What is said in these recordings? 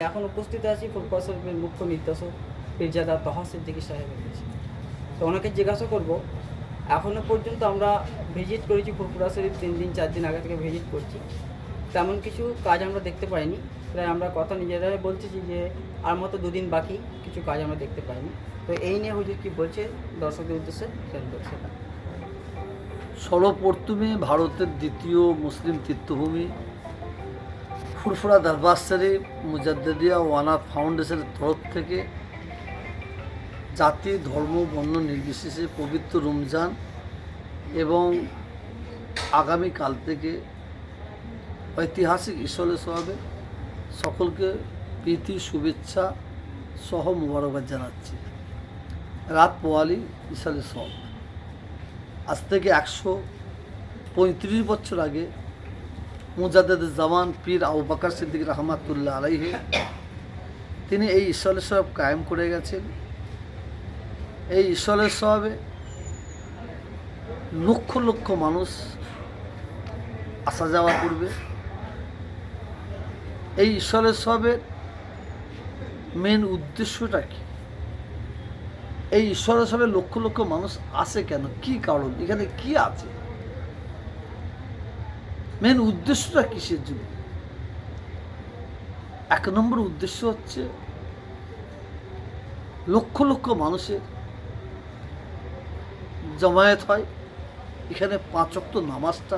এখন উপস্থিত আছি ফুরফুরা শরীফের মুখ্য নির্দেশক পীরজাদা তহা সিদ্দিকী সাহেবের কাছে। তো ওনাকে জিজ্ঞাসা করব, এখনও পর্যন্ত আমরা ভিজিট করেছি ফুরফুরা শরীফ 3 দিন 4 দিন আগে থেকে ভিজিট করছি, তেমন কিছু কাজ আমরা দেখতে পাইনি। প্রায় আমরা কথা নিজেরাই বলতেছি যে আর মতো 2 দিন বাকি, কিছু কাজ আমরা দেখতে পাইনি। তো এই নিয়ে হুজুর কী বলছে দর্শকদের উদ্দেশ্যে সেটা। সর্বপ্রথমে ভারতের দ্বিতীয় মুসলিম তীর্থভূমি ফুরফুরা দরবার শরীফ মুজাদ্দিদিয়া ওয়ানাথ ফাউন্ডেশনের তরফ থেকে জাতি ধর্ম বর্ণ নির্বিশেষে পবিত্র রমজান এবং আগামীকাল থেকে ঐতিহাসিক ইসলে সবে সকলকে প্রীতি শুভেচ্ছা সহ মোবারকবাদ জানাচ্ছি। রাত পোয়ালি ইসলে সব আজ থেকে 135 বছর আগে মুজাদ্দেদ জামান পীর আবু বকর সিদ্দিক রহমাতুল্লাহ আলাইহি তিনি এই ইসলে সব কায়েম করে গেছেন। এই ইসলে সবে লক্ষ লক্ষ মানুষ আসা যাওয়া করবে। এই ইসলে সবের মেন উদ্দেশ্যটা কি? এই ঈশ্বর সবে লক্ষ লক্ষ মানুষ আসে কেন, কি কারণ, এখানে কি আছে, মেন উদ্দেশ্যটা কিসের জন্য? 1 নম্বর উদ্দেশ্য হচ্ছে লক্ষ লক্ষ মানুষের জমায়েত হয় এখানে 5 ওয়াক্ত নামাজটা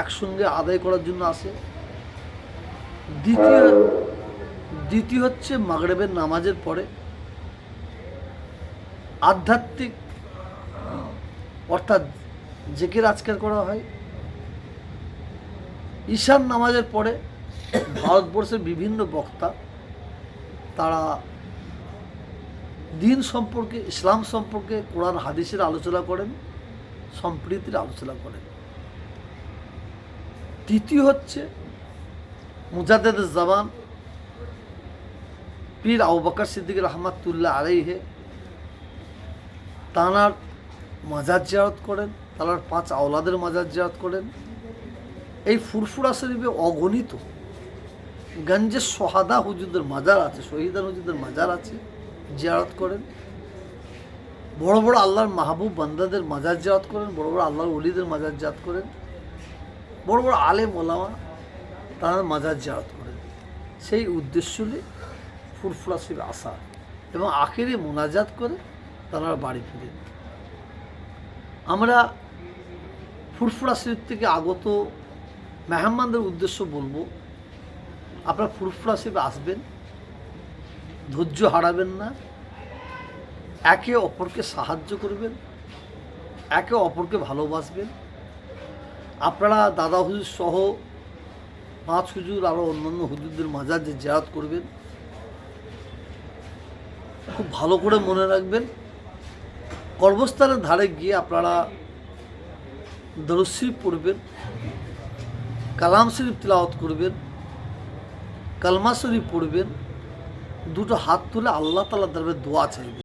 একসঙ্গে আদায় করার জন্য আসে। দ্বিতীয় হচ্ছে মাগরিবের নামাজের পরে আধ্যাত্মিক অর্থাৎ জিকির আজকার করা হয়। ঈশান নামাজের পরে ভারতবর্ষের বিভিন্ন বক্তা তারা দিন সম্পর্কে, ইসলাম সম্পর্কে, কোরআন হাদিসের আলোচনা করেন, সম্প্রীতির আলোচনা করেন। তৃতীয় হচ্ছে মুজাদ্দেদ জামান পীর আবু বকর সিদ্দিক রহমাতুল্লাহ আলাইহি তাঁর মাজার জিয়ারত করেন, তাঁর 5 আওলাদের মাজার জিয়ারত করেন। এই ফুরফুরা শরীফে অগণিত গঞ্জে সোহাদা হুজুরদের মাজার আছে, শহীদান হুজুরদের মাজার আছে, জিয়ারত করেন। বড় বড় আল্লাহর মাহবুব বান্দাদের মাজার জিয়ারত করেন, বড় বড় আল্লাহর ওলিদের মাজার জিয়ারত করেন, বড় বড় আলেম ওলামা তাঁর মাজার জিয়ারত করেন। সেই উদ্দেশ্য নিয়ে ফুরফুরা শরীফ আসা এবং আখেরে মোনাজাত করে তারা বাড়ি ফিরেন। আমরা ফুরফুরা শরীফ থেকে আগত মেহমানদের উদ্দেশ্য বলবো, আপনারা ফুরফুরা শরীফ আসবেন, ধৈর্য হারাবেন না, একে অপরকে সাহায্য করবেন, একে অপরকে ভালোবাসবেন। আপনারা দাদা হুজুর সহ 5 হুজুর আরও অন্যান্য হুজুরদের মাজার যে জিয়ারত করবেন, খুব ভালো করে মনে রাখবেন, কর্মস্থানের ধারে গিয়ে আপনারা দরুদ শরীফ পড়বেন, কালাম শরীফ তিলাওয়াত করবেন, কালমা শরীফ পড়বেন, 2 হাত তুলে আল্লাহ তাআলার দরবারে দোয়া চাইবেন।